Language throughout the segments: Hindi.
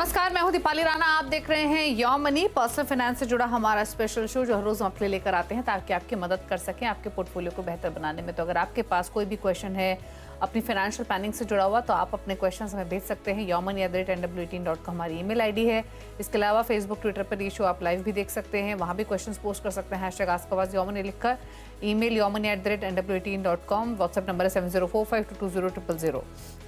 नमस्कार, मैं हूं दीपाली राणा। आप देख रहे हैं योर मनी, पर्सनल फाइनेंस से जुड़ा हमारा स्पेशल शो जो हर रोज हम आपके लिए लेकर आते हैं ताकि आपकी मदद कर सकें आपके पोर्टफोलियो को बेहतर बनाने में। तो अगर आपके पास कोई भी क्वेश्चन है अपनी फाइनेंशियल प्लानिंग से जुड़ा हुआ तो आप अपने क्वेश्चन हमें भेज सकते हैं। yourmoney@nw18.com हमारी ईमेल आईडी है। इसके अलावा फेसबुक ट्विटर पर ये शो आप लाइव भी देख सकते हैं, वहाँ भी क्वेश्चन पोस्ट कर सकते हैं #AskAwaz yourmoney लिखकर। Email yourmoney@nw18.com। व्हाट्सएप नंबर है 7045220000।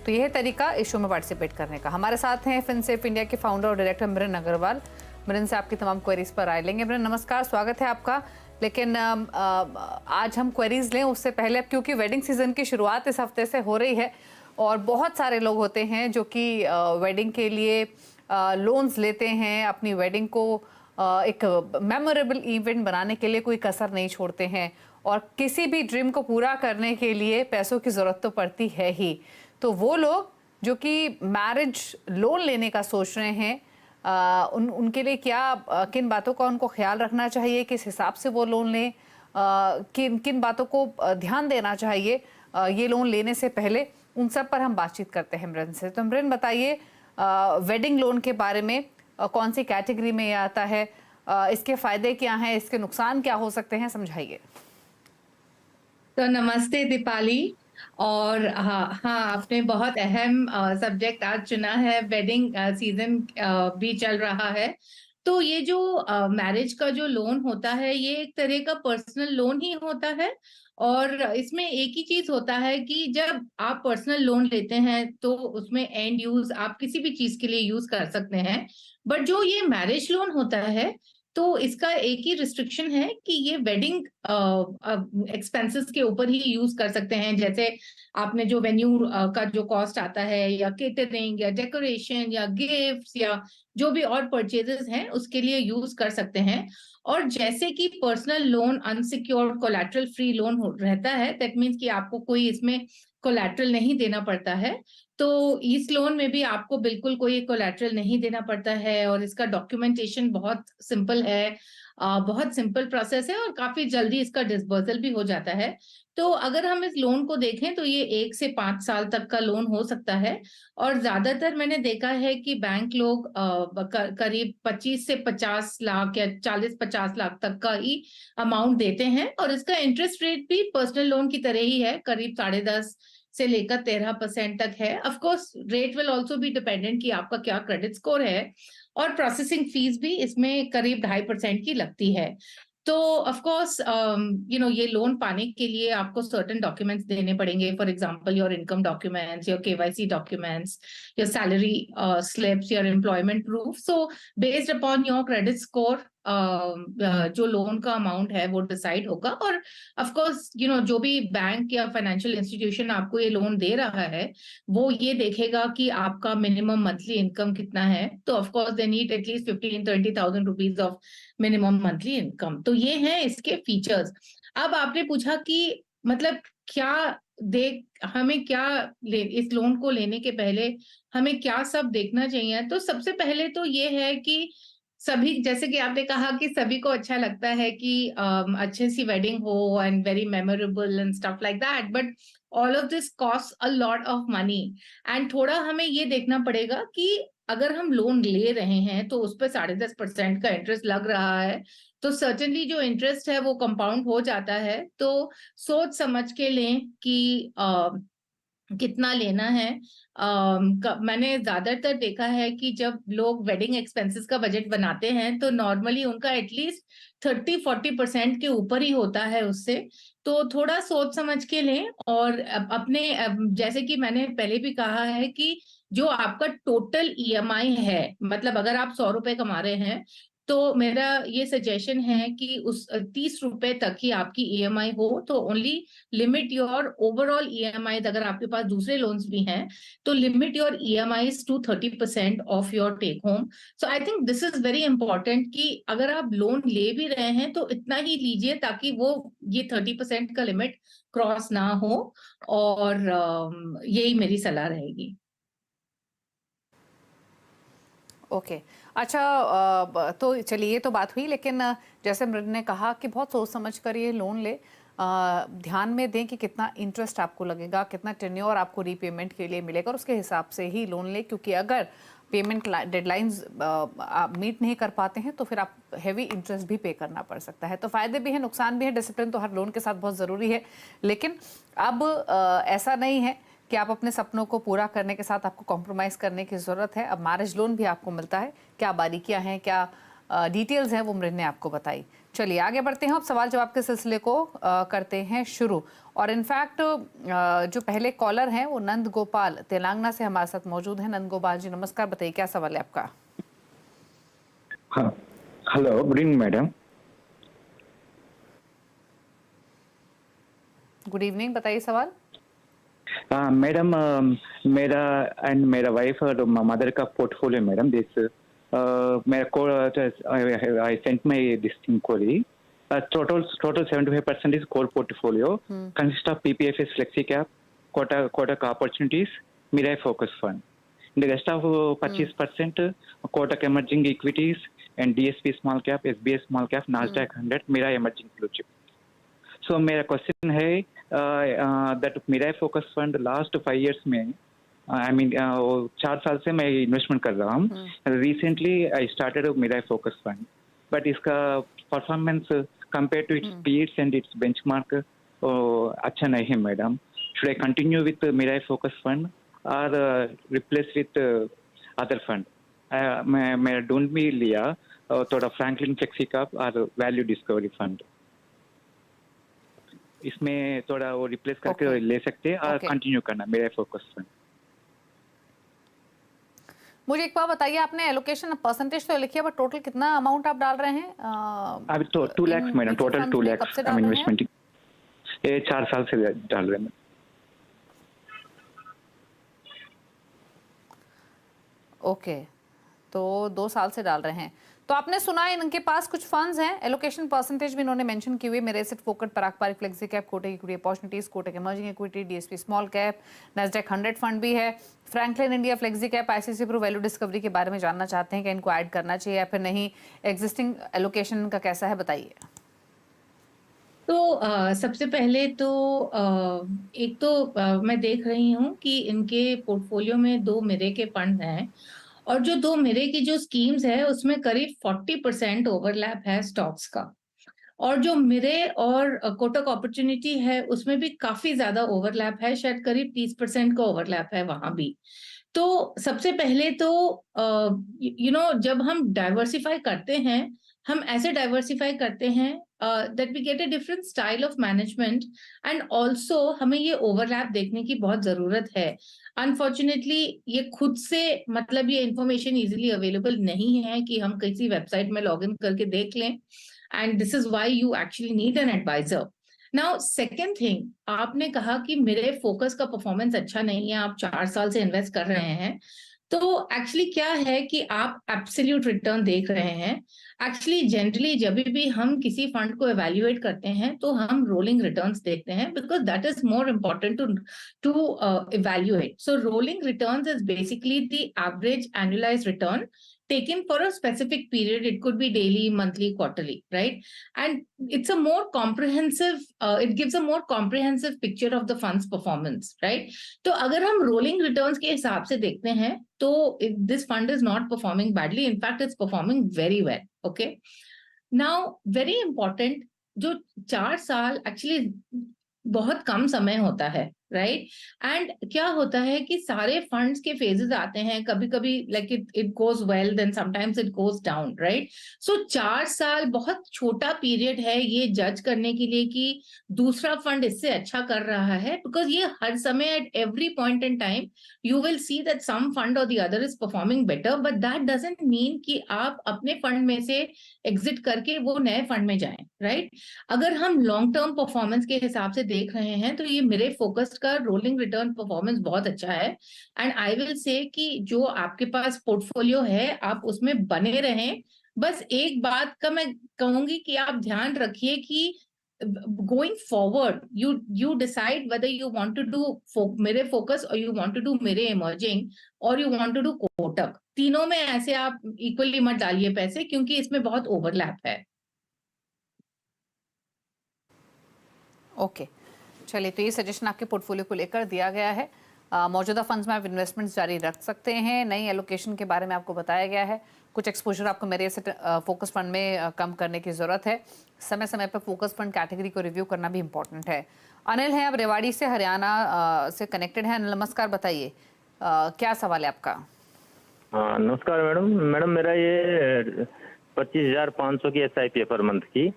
तो यह है तरीका इस शो में पार्टिसिपेट करने का। हमारे साथ हैं फिनसेफ इंडिया के फाउंडर और डायरेक्टर मिरन अग्रवाल। मिरन से आपकी तमाम क्वेरीज पर राय लेंगे। मिरन नमस्कार, स्वागत है आपका। लेकिन आज हम क्वेरीज लें उससे पहले, अब क्योंकि वेडिंग सीजन की शुरुआत इस हफ्ते से हो रही है और बहुत सारे लोग होते हैं जो कि वेडिंग के लिए लोन्स लेते हैं, अपनी वेडिंग को एक मेमोरेबल इवेंट बनाने के लिए कोई कसर नहीं छोड़ते हैं और किसी भी ड्रीम को पूरा करने के लिए पैसों की ज़रूरत तो पड़ती है ही। तो वो लोग जो कि मैरिज लोन लेने का सोच रहे हैं, उनके लिए क्या किन बातों का उनको ख्याल रखना चाहिए, किस हिसाब से वो लोन लें, किन किन बातों को ध्यान देना चाहिए ये लोन लेने से पहले, उन सब पर हम बातचीत करते हैं मिरन से। तो मिरन बताइए, वेडिंग लोन के बारे में कौन सी कैटेगरी में ये आता है, इसके फायदे क्या हैं, इसके नुकसान क्या हो सकते हैं, समझाइए। तो नमस्ते दीपाली। और हाँ हाँ, आपने बहुत अहम सब्जेक्ट आज चुना है। वेडिंग सीजन भी चल रहा है, तो ये जो मैरिज का जो लोन होता है ये एक तरह का पर्सनल लोन ही होता है। और इसमें एक ही चीज होता है कि जब आप पर्सनल लोन लेते हैं तो उसमें एंड यूज आप किसी भी चीज के लिए यूज कर सकते हैं। बट जो ये मैरिज लोन होता है तो इसका एक ही रिस्ट्रिक्शन है कि ये वेडिंग एक्सपेंसेस के ऊपर ही यूज कर सकते हैं। जैसे आपने जो वेन्यू का जो कॉस्ट आता है या केटरिंग या डेकोरेशन या गिफ्ट्स या जो भी और परचेजेस हैं उसके लिए यूज कर सकते हैं। और जैसे कि personal loan unsecured collateral free loan रहता है, दैट मीन्स कि आपको कोई इसमें कोलैटरल नहीं देना पड़ता है। तो इस लोन में भी आपको बिल्कुल कोई कोलैटरल नहीं देना पड़ता है और इसका डॉक्यूमेंटेशन बहुत सिंपल है। बहुत सिंपल प्रोसेस है और काफी जल्दी इसका डिसबर्सल भी हो जाता है। तो अगर हम इस लोन को देखें तो ये 1 से 5 साल तक का लोन हो सकता है। और ज्यादातर मैंने देखा है कि बैंक लोग करीब 25 से 50 लाख या 40-50 लाख तक का ही अमाउंट देते हैं। और इसका इंटरेस्ट रेट भी पर्सनल लोन की तरह ही है, करीब 10.5 से लेकर 13% तक है। Of course rate will also be dependent कि आपका क्या क्रेडिट स्कोर है। और प्रोसेसिंग फीस भी इसमें करीब 2.5% की लगती है। तो ऑफ कोर्स ये लोन पाने के लिए आपको सर्टेन डॉक्यूमेंट्स देने पड़ेंगे। For example your income documents, your KYC documents, your salary slips, your employment proof. So based upon your credit score जो लोन का अमाउंट है वो डिसाइड होगा। और ऑफ कोर्स जो भी बैंक या फाइनेंशियल इंस्टीट्यूशन आपको ये लोन दे रहा है वो ये देखेगा कि आपका मिनिमम मंथली इनकम कितना है। तो of course they need at least 15-20,000 rupees of minimum monthly income. तो ये हैं इसके फीचर्स। अब आपने पूछा कि मतलब क्या हमें क्या इस लोन को लेने के पहले हमें क्या सब देखना चाहिए। तो सबसे पहले तो ये है कि सभी, जैसे कि आपने कहा कि सभी को अच्छा लगता है कि अच्छे सी वेडिंग हो and very memorable and stuff like that, but all of this cost a lot of money. And थोड़ा हमें ये देखना पड़ेगा कि अगर हम लोन ले रहे हैं तो उस पर 10.5% का इंटरेस्ट लग रहा है। तो सर्टेनली जो इंटरेस्ट है वो कंपाउंड हो जाता है। तो सोच समझ के लें कि कितना लेना है। मैंने ज्यादातर देखा है कि जब लोग वेडिंग एक्सपेंसेस का बजट बनाते हैं तो नॉर्मली उनका एटलीस्ट 30-40% के ऊपर ही होता है उससे। तो थोड़ा सोच समझ के लें। और अपने जैसे कि मैंने पहले भी कहा है कि जो आपका टोटल ईएमआई है, मतलब अगर आप 100 रुपए कमा रहे हैं तो मेरा ये सजेशन है कि उस 30 रुपए तक ही आपकी ईएमआई हो। तो only limit your overall EMI, अगर आपके पास दूसरे लोन्स भी हैं तो limit your EMI to 30% of your take home. So I think this is very important कि अगर आप लोन ले भी रहे हैं तो इतना ही लीजिए ताकि वो ये 30% का लिमिट क्रॉस ना हो। और यही मेरी सलाह रहेगी। ओके अच्छा, तो चलिए ये तो बात हुई, लेकिन जैसे मृद ने कहा कि बहुत सोच समझ कर ये लोन ले, ध्यान में दें कि कितना इंटरेस्ट आपको लगेगा, कितना टेन्योर आपको रीपेमेंट के लिए मिलेगा और उसके हिसाब से ही लोन ले। क्योंकि अगर पेमेंट डेडलाइंस आप मीट नहीं कर पाते हैं तो फिर आप हैवी इंटरेस्ट भी पे करना पड़ सकता है। तो फ़ायदे भी हैं, नुकसान भी है। डिसिप्लिन तो हर लोन के साथ बहुत ज़रूरी है, लेकिन अब ऐसा नहीं है कि आप अपने सपनों को पूरा करने के साथ आपको कॉम्प्रोमाइज़ करने की ज़रूरत है। अब मैरिज लोन भी आपको मिलता है। क्या बारीकियां हैं, क्या डिटेल्स हैं, वो मृण ने आपको बताई। चलिए आगे बढ़ते हैं, अब सवाल जवाब के सिलसिले को करते हैं शुरू। और इनफैक्ट जो पहले कॉलर हैं वो नंद गोपाल तेलंगाना से हमारे साथ मौजूद हैं। नंद गोपाल जी नमस्कार, बताइए क्या सवाल है आपका। हाँ, hello, good evening madam. Good evening, बताइए सवाल। मैडम, मेरा एंड मेरा वाइफ और मदर का पोर्टफोलियो मैडम, दिस मेरा को I sent my this thing कोरी total 75% is core portfolio, consists of PPFS flexi cap, Kotak opportunities, Mirai focus fund. The rest of 25% Kotak emerging equities and DSP small cap, SBI small cap, Nasdaq 100, Mirai emerging blue chip. So मेरा क्वेश्चन है that Mirai focus fund last 5 years में I mean 4 साल से मैं इन्वेस्टमेंट कर रहा हूँ। Recently I started a Mirai focus fund, but इसका performance compared to its peers and its benchmark अच्छा नहीं है madam. Should I continue with Mirai focus fund or replace with other fund? मैं ढूंढ भी लिया थोड़ा फ्रैंकलिन फ्लेक्सी कैप और वैल्यू डिस्कवरी फंड, इसमें थोड़ा वो रिप्लेस करके ले सकते हैं और कंटिन्यू करना मेरा फोकस फंड। मुझे एक बात बताइए, आपने एलोकेशन परसेंटेज तो लिखी है, बट टोटल कितना अमाउंट आप डाल रहे हैं? अभी तो 2 lakh madam, total 2 lakh investment ये 4 साल से डाल रहे हैं। ओके, तो 2 साल से डाल रहे हैं। तो आपने सुना है इनके पास कुछ फंड्स हैं, एलोकेशन परसेंटेज भी इन्होंने मेंशन की हुई है। Mirae Asset focused, Parag Parikh flexi cap, Kotak equity opportunities, Kotak emerging equity, DSP small cap, Nasdaq 100 fund भी है, Franklin India flexi cap, ICICI pru value discovery के बारे में जानना चाहते हैं कि इनको ऐड करना चाहिए या फिर नहीं, एग्जिस्टिंग एलोकेशन का कैसा है, बताइए। तो सबसे पहले तो एक तो मैं देख रही हूँ कि इनके पोर्टफोलियो में 2 मिरे के फंड हैं, और जो 2 मिरे की जो स्कीम्स है उसमें करीब 40% ओवरलैप है स्टॉक्स का, और जो मिरे और कोटक अपॉर्चुनिटी है उसमें भी काफी ज्यादा ओवरलैप है, शायद करीब 30% का ओवरलैप है वहां भी। तो सबसे पहले तो जब हम डाइवर्सिफाई करते हैं, हम ऐसे डाइवर्सिफाई करते हैं that we get a different style of management, and also हमें ये ओवरलैप देखने की बहुत जरूरत है। अनफॉर्चुनेटली ये खुद से मतलब ये इंफॉर्मेशन इजीली अवेलेबल नहीं है कि हम किसी वेबसाइट में लॉग इन करके देख लें, and this is why you actually need an advisor. Now second thing, आपने कहा कि मेरे फोकस का परफॉर्मेंस अच्छा नहीं है, आप 4 साल से इन्वेस्ट कर रहे हैं, तो एक्चुअली क्या है कि आप एब्सोल्यूट रिटर्न देख रहे हैं। एक्चुअली जनरली जब भी हम किसी फंड को एवेल्युएट करते हैं तो हम रोलिंग रिटर्न्स देखते हैं, because that is more important to evaluate. So rolling returns is basically the average annualized return taken for a specific period. It could be daily, monthly, quarterly, right? And it's a more comprehensive, it gives a more comprehensive picture of the fund's performance, right? तो अगर हम rolling returns के हिसाब से देखते हैं तो this fund is not performing badly. In fact, it's performing very well. Okay. Now, very important, जो 4 साल एक्चुअली बहुत कम समय होता है, राइट? एंड क्या होता है कि सारे फंड्स के फेजेस आते हैं, कभी कभी like it goes well, then sometimes it goes down, right? So 4 साल बहुत छोटा पीरियड है ये जज करने के लिए कि दूसरा फंड इससे अच्छा कर रहा है, बिकॉज ये हर समय at every point in time you will see that some fund or the other is performing better, but that doesn't mean कि आप अपने फंड में से एग्जिट करके वो नए फंड में जाएं, राइट? अगर हम लॉन्ग टर्म परफॉर्मेंस के हिसाब से देख रहे हैं तो ये मेरे फोकस्ड का रोलिंग रिटर्न परफॉर्मेंस बहुत अच्छा है, एंड आई विल से कि जो आपके पास पोर्टफोलियो है आप उसमें बने रहें। बस एक बात का मैं कहूंगी कि आप ध्यान रखिए कि going forward you decide whether you want to do मेरे focus or you want to do मेरे emerging or you want to do Kotak. तीनों में ऐसे आप इक्वली मत डालिए पैसे, क्योंकि इसमें बहुत ओवरलैप है। ओके, चलिए, तो ये सजेशन आपके पोर्टफोलियो को लेकर दिया गया है। मौजूदा फंड्स में आप इन्वेस्टमेंट्स जारी रख सकते हैं। नई एलोकेशन के बारे में आपको बताया गया है। कुछ एक्सपोजर आपको मेरे से फोकस फंड में कम करने की ज़रूरत है। समय समय पर फोकस फंड कैटेगरी को रिव्यू करना भी इम्पोर्टेंट है। अनिल है, अब रेवाड़ी से, हरियाणा से कनेक्टेड है। अनिल नमस्कार, बताइए क्या सवाल है आपका? हाँ नमस्कार मैडम। मैडम मेरा ये 25,500 की SIP है पर मंथ की,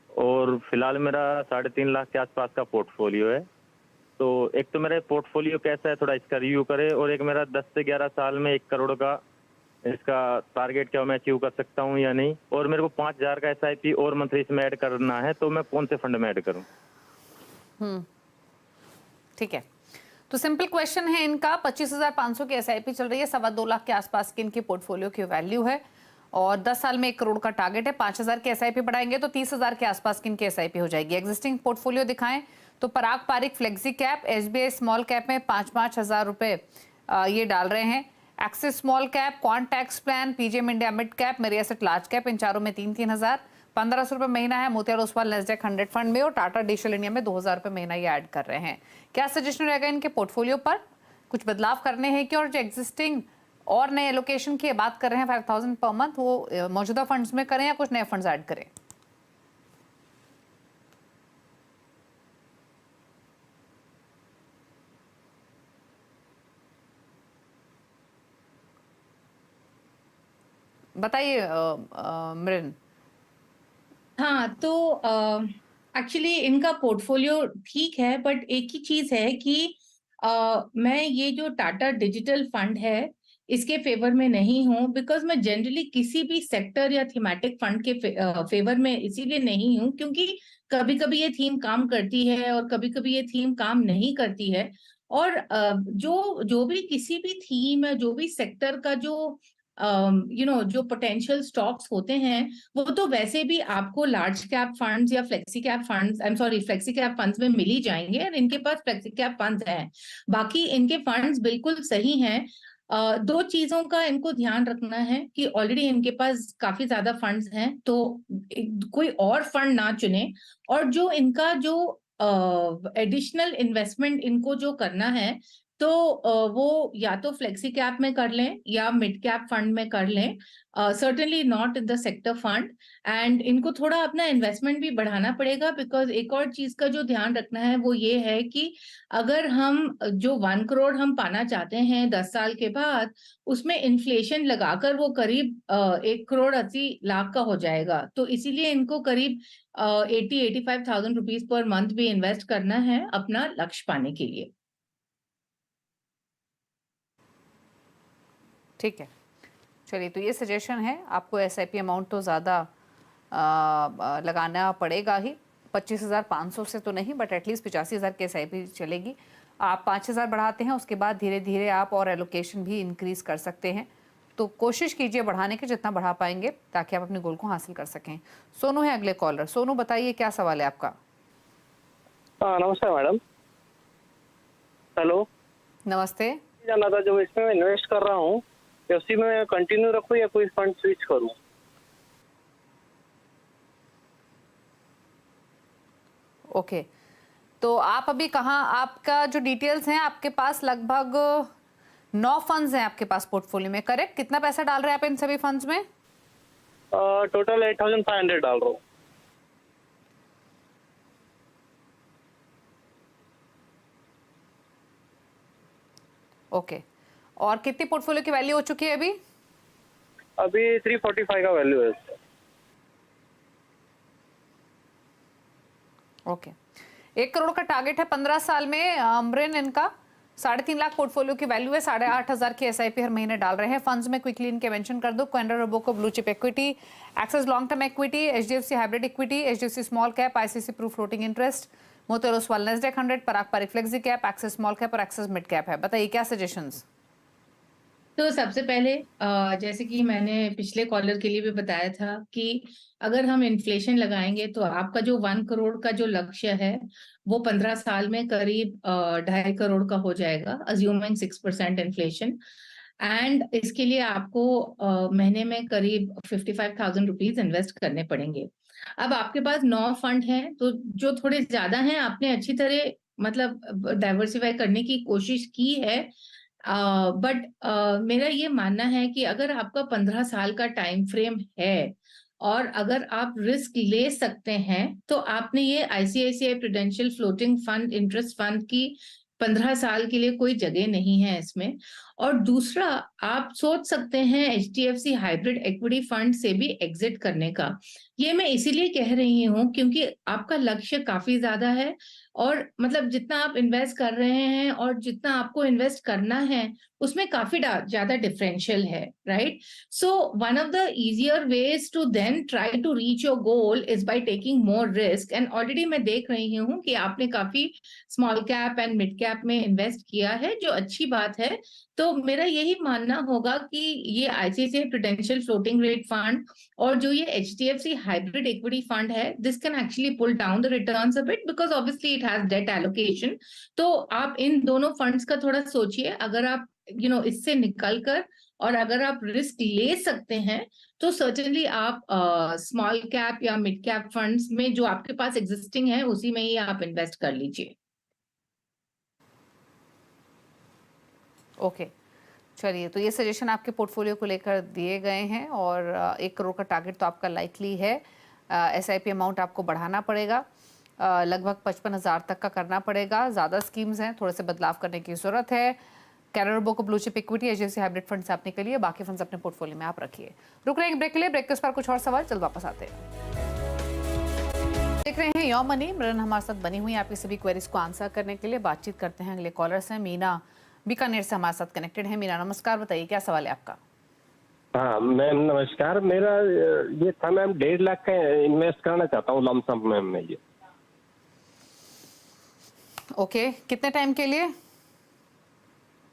और फिलहाल मेरा 3.5 लाख के आसपास का पोर्टफोलियो है। तो एक तो मेरा पोर्टफोलियो कैसा है, थोड़ा इसका रिव्यू करे, और एक मेरा 10 से 11 साल में 1 करोड़ का इसका टारगेट क्या मैं अचीव कर सकता हूँ या नहीं, और मेरे को 5,000 का SIP और मंथली इसमें ऐड करना है, तो मैं कौन से फंड में ऐड करूँ? ठीक है, तो सिंपल क्वेश्चन है इनका। 25,500 की SIP चल रही है, 2.25 लाख के आसपास की इनकी पोर्टफोलियो की वैल्यू है, और 10 साल में 1 करोड़ का टारगेट है। 5,000 की SIP बढ़ाएंगे तो 30,000 के आसपास की इनकी SIP हो जाएगी। एग्जिस्टिंग पोर्टफोलियो दिखाएं तो Parag Parikh flexi cap, SBI small cap में 5-5 हजार रुपए ये डाल रहे हैं। Axis small cap, Quant tax plan, PGM India mid cap, Mirae Asset large cap, इन चारों में 3-3 हजार। 1,500 रुपए महीना है मोतियार ओसवाल नेस्डेक 100 फंड में, और टाटा डिजिटल इंडिया में 2,000 रुपए महीना ये ऐड कर रहे हैं। क्या सजेशन रहेगा इनके पोर्टफोलियो पर? कुछ बदलाव करने हैं कि, और जो एग्जिस्टिंग और नए एलोकेशन की बात कर रहे हैं 5,000 पर मंथ, वो मौजूदा फंड्स में करें या कुछ नए फंड्स ऐड करें? बताइए मृन। हाँ, तो एक्चुअली इनका पोर्टफोलियो ठीक है, बट एक ही चीज है कि मैं ये जो टाटा डिजिटल फंड है इसके फेवर में नहीं हूँ, बिकॉज मैं जनरली किसी भी सेक्टर या थीमेटिक फंड के फेवर में इसीलिए नहीं हूँ क्योंकि कभी कभी ये थीम काम करती है और कभी कभी ये थीम काम नहीं करती है। और जो भी किसी भी थीम, जो भी सेक्टर का जो जो पोटेंशियल स्टॉक्स होते हैं, वो तो वैसे भी आपको लार्ज कैप फंड्स या flexi cap funds, flexi cap funds में मिल ही जाएंगे, और इनके पास फ्लेक्सी कैप फंड्स हैं। बाकी इनके फंड्स बिल्कुल सही हैं। दो चीजों का इनको ध्यान रखना है कि ऑलरेडी इनके पास काफी ज्यादा फंड्स हैं, तो कोई और फंड ना चुने, और जो इनका जो एडिशनल इन्वेस्टमेंट इनको जो करना है, तो वो या तो फ्लेक्सी कैप में कर लें या मिड कैप फंड में कर लें, certainly not in the sector fund. And इनको थोड़ा अपना इन्वेस्टमेंट भी बढ़ाना पड़ेगा, बिकॉज एक और चीज का जो ध्यान रखना है वो ये है कि अगर हम जो 1 करोड़ हम पाना चाहते हैं 10 साल के बाद, उसमें इन्फ्लेशन लगाकर वो करीब 1,80,00,000 का हो जाएगा। तो इसीलिए इनको करीब 80-85,000 रुपीज पर मंथ भी इन्वेस्ट करना है अपना लक्ष्य पाने के लिए। ठीक है, चलिए, तो ये सजेशन है। आपको SIP अमाउंट तो ज़्यादा लगाना पड़ेगा ही, 25,500 से तो नहीं, बट एटलीस्ट 85,000 की SIP चलेगी। आप 5,000 बढ़ाते हैं, उसके बाद धीरे धीरे आप और एलोकेशन भी इंक्रीज कर सकते हैं। तो कोशिश कीजिए बढ़ाने के, जितना बढ़ा पाएंगे, ताकि आप अपने गोल को हासिल कर सकें। सोनू है अगले कॉलर। सोनू, बताइए क्या सवाल है आपका? नमस्कार मैडम। हेलो, नमस्ते। जानना था, जो इसमें मैं इन्वेस्ट कर रहा हूँ, उसी में कंटिन्यू रखूँ या कोई फंड स्विच करूँ? ओके, तो आप अभी कहाँ, आपका जो डिटेल्स हैं, आपके पास लगभग 9 फंड्स हैं आपके पास पोर्टफोलियो में, करेक्ट? कितना पैसा डाल रहे हैं आप इन सभी फंड्स में? टोटल 8,500 डाल रहा हूँ। ओके, और कितनी पोर्टफोलियो की वैल्यू हो चुकी है अभी? अभी 345 का वैल्यू है। ओके, 1 करोड़ का टारगेट है 15 साल में। अमरिन, इनका 3.5 लाख पोर्टफोलियो की वैल्यू है, 8,500 की SIP हर महीने डाल रहे हैं। फंड्स में क्विकली इनके मेंशन कर दो: Canara Robeco blue chip equity, Axis long term equity, HDFC hybrid equity, HDFC small cap, ICICI pru floating interest, Motilal Oswal Nasdaq 100, Parag Parikh flexi cap, Axis small cap और एक्सेस मिड कैप है। बताइए क्या सजेशंस? तो सबसे पहले जैसे कि मैंने पिछले कॉलर के लिए भी बताया था कि अगर हम इन्फ्लेशन लगाएंगे तो आपका जो 1 करोड़ का जो लक्ष्य है वो 15 साल में करीब 2.5 करोड़ का हो जाएगा, अज्यूमिंग 6% इन्फ्लेशन। एंड इसके लिए आपको महीने में करीब 55,000 रुपीज इन्वेस्ट करने पड़ेंगे। अब आपके पास 9 फंड हैं, तो जो थोड़े ज्यादा हैं आपने अच्छी तरह मतलब डाइवर्सिफाई करने की कोशिश की है, बट मेरा ये मानना है कि अगर आपका 15 साल का टाइम फ्रेम है और अगर आप रिस्क ले सकते हैं तो आपने ये ICICI Prudential floating fund interest fund की 15 साल के लिए कोई जगह नहीं है इसमें। और दूसरा, आप सोच सकते हैं एचडीएफसी हाइब्रिड इक्विटी फंड से भी एग्जिट करने का। ये मैं इसीलिए कह रही हूँ क्योंकि आपका लक्ष्य काफी ज्यादा है और मतलब जितना आप इन्वेस्ट कर रहे हैं और जितना आपको इन्वेस्ट करना है उसमें काफी ज्यादा डिफरेंशियल है, right? So one of the easier ways to then try to reach your goal is by taking more risk. And already मैं देख रही हूँ कि आपने काफी small cap and mid cap में इन्वेस्ट किया है, जो अच्छी बात है। तो मेरा यही मानना होगा कि ये ICICI Prudential floating rate fund और जो ये एचडीएफसी हाइब्रिड इक्विटी फंड है, this can actually pull down the returns a bit because obviously it has debt allocation. तो आप इन दोनों फंड्स का थोड़ा सोचिए। अगर आप इससे निकल कर और अगर आप रिस्क ले सकते हैं तो सर्टेनली आप स्मॉल कैप या मिड कैप फंड्स में जो आपके पास एग्जिस्टिंग है उसी में ही आप इन्वेस्ट कर लीजिए। ओके, चलिए, तो ये सजेशन आपके पोर्टफोलियो को लेकर दिए गए हैं और 1 करोड़ का टारगेट तो आपका लाइकली है। एसआईपी अमाउंट आपको बढ़ाना पड़ेगा, लगभग 55,000 तक का करना पड़ेगा। ज़्यादा स्कीम्स हैं, थोड़े से बदलाव करने की ज़रूरत है। Canara bank blue chip equity HDFC hybrid fund से आपने के लिए, बाकी फंड्स अपने पोर्टफोलियो में आप रखिए। रुक रहे हैं ब्रेक के लिए, ब्रेक के उस पर कुछ और सवाल जल्द वापस आते हैं। देख रहे हैं योर मनी, मृन हमारे साथ बनी हुई है आपकी सभी क्वेरीज को आंसर करने के लिए। बातचीत करते हैं, अगले कॉलर्स हैं। मीना बीकानेर से हमारे साथ कनेक्टेड है। मीना नमस्कार, बताइए क्या सवाल है आपका? हाँ मैम नमस्कार, मेरा ये था मैम 1.5 लाख का इन्वेस्ट करना चाहता हूँ लमसम मैम मैं ये। ओके, कितने टाइम के लिए?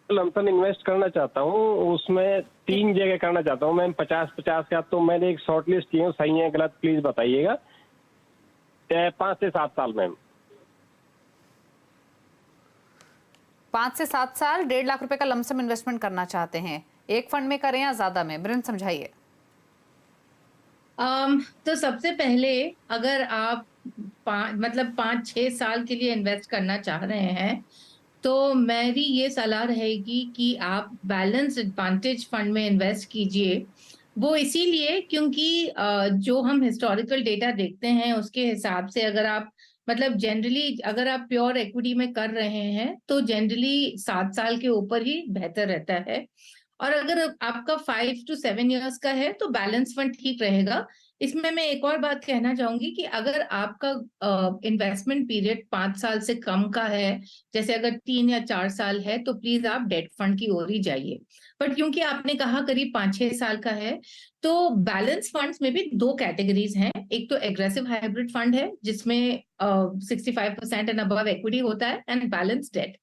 लमसम इन्वेस्ट करना चाहता हूँ, उसमें 3 जगह करना चाहता हूँ मैम, 50-50 का। तो मैंने एक शॉर्ट लिस्ट की हूँ, सही है गलत प्लीज बताइएगा। 5 से 7 साल मैम। 5 से 7 साल 1.5 लाख रुपए का लमसम इन्वेस्टमेंट करना चाहते हैं, एक फंड में करें या ज्यादा में? ब्रिन समझाइए। तो सबसे पहले अगर आप 5-6 साल के लिए इन्वेस्ट करना चाह रहे हैं तो मेरी ये सलाह रहेगी कि आप बैलेंस एडवांटेज फंड में इन्वेस्ट कीजिए। वो इसीलिए क्योंकि जो हम हिस्टोरिकल डेटा देखते हैं उसके हिसाब से अगर आप मतलब जनरली अगर आप प्योर इक्विटी में कर रहे हैं तो जनरली 7 साल के ऊपर ही बेहतर रहता है। और अगर आपका 5 to 7 years का है तो बैलेंस फंड ठीक रहेगा। इसमें मैं एक और बात कहना चाहूंगी कि अगर आपका इन्वेस्टमेंट पीरियड 5 साल से कम का है, जैसे अगर 3 या 4 साल है, तो प्लीज आप डेट फंड की ओर ही जाइए। बट क्योंकि आपने कहा करीब 5-6 साल का है, तो बैलेंस फंड्स में भी 2 कैटेगरीज हैं। एक तो एग्रेसिव हाइब्रिड फंड है जिसमें 65% एंड अबव इक्विटी होता है, and balance debt.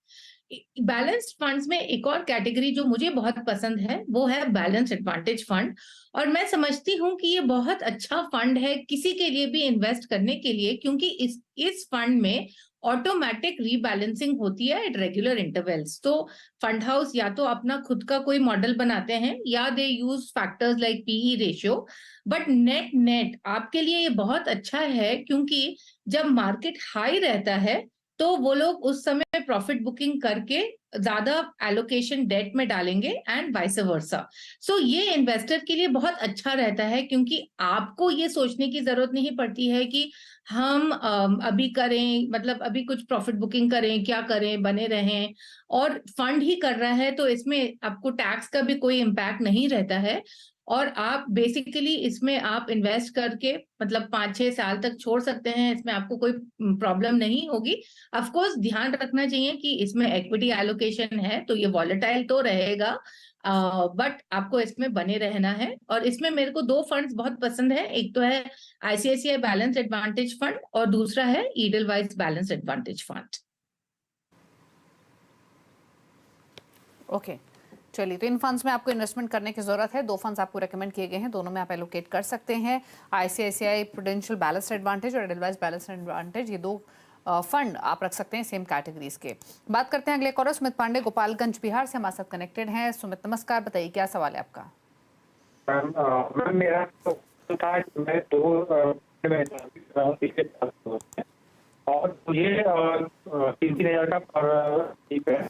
Balanced funds में एक और कैटेगरी जो मुझे बहुत पसंद है वो है बैलेंस एडवांटेज फंड। और मैं समझती हूँ कि ये बहुत अच्छा फंड है किसी के लिए भी इन्वेस्ट करने के लिए, क्योंकि इस फंड में ऑटोमेटिक रीबैलेंसिंग होती है एट रेगुलर इंटरवल्स। तो फंड हाउस या तो अपना खुद का कोई मॉडल बनाते हैं या they use factors like PE ratio. But net net आपके लिए ये बहुत अच्छा है क्योंकि जब मार्केट हाई रहता है तो वो लोग उस समय प्रॉफिट बुकिंग करके ज्यादा एलोकेशन डेट में डालेंगे एंड वाइस वर्सा। सो ये इन्वेस्टर के लिए बहुत अच्छा रहता है क्योंकि आपको ये सोचने की जरूरत नहीं पड़ती है कि हम अभी करें, मतलब अभी कुछ प्रॉफिट बुकिंग करें, क्या करें, बने रहें। और फंड ही कर रहा है तो इसमें आपको टैक्स का भी कोई इम्पैक्ट नहीं रहता है। और आप बेसिकली इसमें आप इन्वेस्ट करके मतलब 5-6 साल तक छोड़ सकते हैं, इसमें आपको कोई प्रॉब्लम नहीं होगी। ऑफ कोर्स ध्यान रखना चाहिए कि इसमें इक्विटी एलोकेशन है तो ये वॉलेटाइल तो रहेगा, बट आपको इसमें बने रहना है। और इसमें मेरे को 2 फंड्स बहुत पसंद है, एक तो है आईसीआईसीआई बैलेंस एडवांटेज फंड और दूसरा है Edelweiss balance advantage fund. Okay, चलिए, तो इन फंड्स में आपको इन्वेस्टमेंट करने की जरूरत है। 2 फंड्स आपको रेकमेंड किए गए हैं, दोनों में आप एलोकेट कर सकते हैं। आईसीआईसीआई प्रूडेंशियल बैलेंस एडवांटेज और एडलवाइज बैलेंस एडवांटेज, ये 2 फंड आप रख सकते हैं सेम कैटेगरीज के। बात करते हैं अगले कॉलर सुमित पांडे गोपालगंज बिहार से हमारे साथ कनेक्टेड हैं। सुमित नमस्कार, बताइए क्या सवाल है आपका? मैम मेरा तो था मैं 2 और मुझे 3,000 का पर टिप है,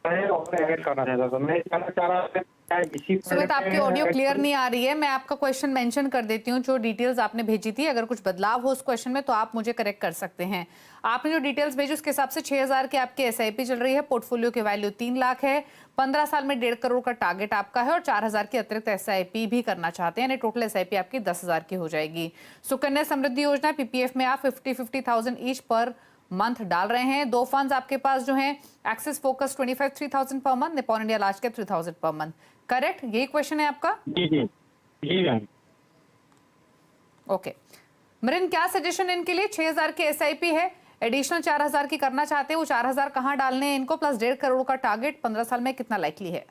मैं और ऐड करना चाहता था। मैं जानना चाह रहा था इसी सुमित, आपकी ऑडियो क्लियर नहीं आ रही है। मैं आपका क्वेश्चन मेंशन कर देती हूँ, जो डिटेल्स आपने भेजी थी। अगर कुछ बदलाव हो उस क्वेश्चन में तो आप मुझे करेक्ट कर सकते हैं। आपने जो डिटेल्स भेजी उसके हिसाब से 6,000 के आपके एसआईपी चल रही है, पोर्टफोलियो की वैल्यू 3 लाख है, 15 साल में 1.5 करोड़ का टारगेट आपका है और 4,000 की अतिरिक्त एसआईपी भी करना चाहते हैं, यानी टोटल एसआईपी आपकी 10,000 की हो जाएगी। सुकन्या समृद्धि योजना पीपीएफ में आप 50,000 ईच पर मंथ डाल रहे हैं। 2 फंड्स आपके पास जो हैं, axis focus 25 3,000 per month, Nippon India large cap 3,000 per month. Correct, यही क्वेश्चन है आपका? जी जी जी मैम। ओके मृन, क्या सजेशन इनके लिए? 6,000 की एसआईपी है, एडिशनल 4,000 की करना चाहते हैं, वो 4,000 कहाँ डालने हैं इनको, प्लस 1.5 करोड़ का टारगेट 15 साल में कितना लाइकली है?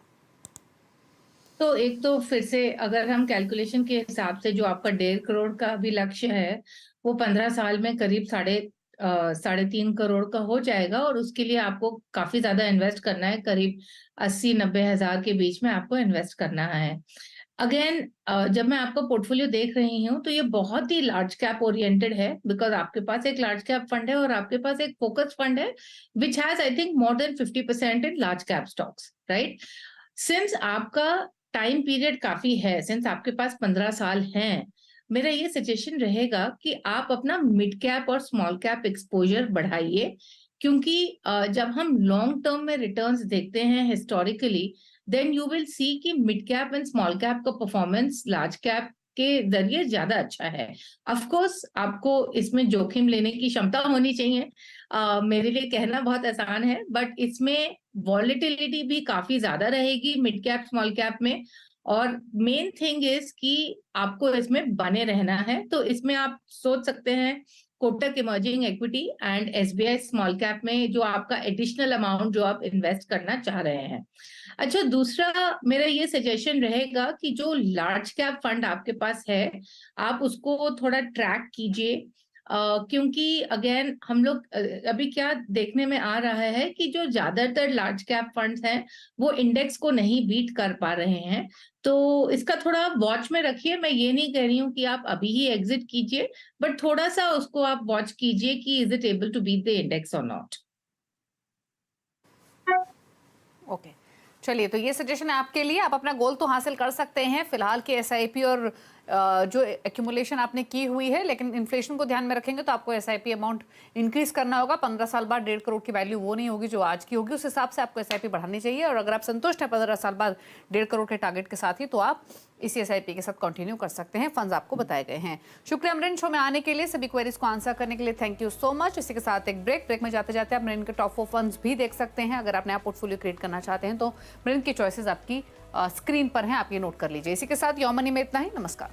तो एक तो फिर से अगर हम कैलकुलेशन के हिसाब से जो आपका 1.5 करोड़ का भी लक्ष्य है, वो 15 साल में करीब 3.5 करोड़ का हो जाएगा, और उसके लिए आपको काफी ज्यादा इन्वेस्ट करना है, करीब 80-90 हजार के बीच में आपको इन्वेस्ट करना है। अगेन जब मैं आपका पोर्टफोलियो देख रही हूँ तो ये बहुत ही लार्ज कैप ओरिएंटेड है, बिकॉज आपके पास एक लार्ज कैप फंड है और आपके पास एक फोकस फंड है which has I think more than 50% in large cap stocks, right? Since आपका टाइम पीरियड काफी है, सिंस आपके पास 15 साल हैं, मेरा ये सजेशन रहेगा कि आप अपना मिड कैप और स्मॉल कैप एक्सपोजर बढ़ाइए, क्योंकि जब हम लॉन्ग टर्म में रिटर्न्स देखते हैं historically, then you will see कि mid cap and small cap का परफॉर्मेंस लार्ज कैप के जरिए ज्यादा अच्छा है। ऑफ कोर्स आपको इसमें जोखिम लेने की क्षमता होनी चाहिए। मेरे लिए कहना बहुत आसान है, बट इसमें वॉलेटिलिटी भी काफी ज्यादा रहेगी मिड कैप स्मॉल कैप में, और मेन थिंग इज कि आपको इसमें बने रहना है। तो इसमें आप सोच सकते हैं Kotak emerging equity and SBI small cap में जो आपका एडिशनल अमाउंट जो आप इन्वेस्ट करना चाह रहे हैं। अच्छा, दूसरा मेरा ये सजेशन रहेगा कि जो लार्ज कैप फंड आपके पास है, आप उसको थोड़ा ट्रैक कीजिए, क्योंकि अगेन हम लोग अभी क्या देखने में आ रहा है कि जो ज्यादातर लार्ज कैप फंड्स हैं वो इंडेक्स को नहीं बीट कर पा रहे हैं। तो इसका थोड़ा वॉच में रखिए। मैं ये नहीं कह रही हूँ कि आप अभी ही एग्जिट कीजिए, बट थोड़ा सा उसको आप वॉच कीजिए कि is it able to beat the index और नॉट। ओके चलिए, तो ये सजेशन है आपके लिए। आप अपना गोल तो हासिल कर सकते हैं फिलहाल की एसआईपी और जो एक्यूमुलेशन आपने की हुई है, लेकिन इन्फ्लेशन को ध्यान में रखेंगे तो आपको एसआईपी अमाउंट इंक्रीज करना होगा। 15 साल बाद 1.5 करोड़ की वैल्यू वो नहीं होगी जो आज की होगी, उस हिसाब से आपको एसआईपी बढ़ानी चाहिए। और अगर आप संतुष्ट हैं 15 साल बाद 1.5 करोड़ के टारगेट के साथ ही, तो आप इसी एसआईपी के साथ कंटिन्यू कर सकते हैं। फंड्स आपको बताए गए हैं। शुक्रिया मृन, शो में आने के लिए, सभी क्वेरीज को आंसर करने के लिए थैंक यू सो मच। इसी के साथ एक ब्रेक में जाते जाते आप मृन के टॉप 4 फंड्स भी देख सकते हैं। अगर आप नया पोर्टफोलियो क्रिएट करना चाहते हैं तो मृन की चॉइसेस आपकी स्क्रीन पर हैं, आप ये नोट कर लीजिए। इसी के साथ योर मनी में इतना ही। नमस्कार।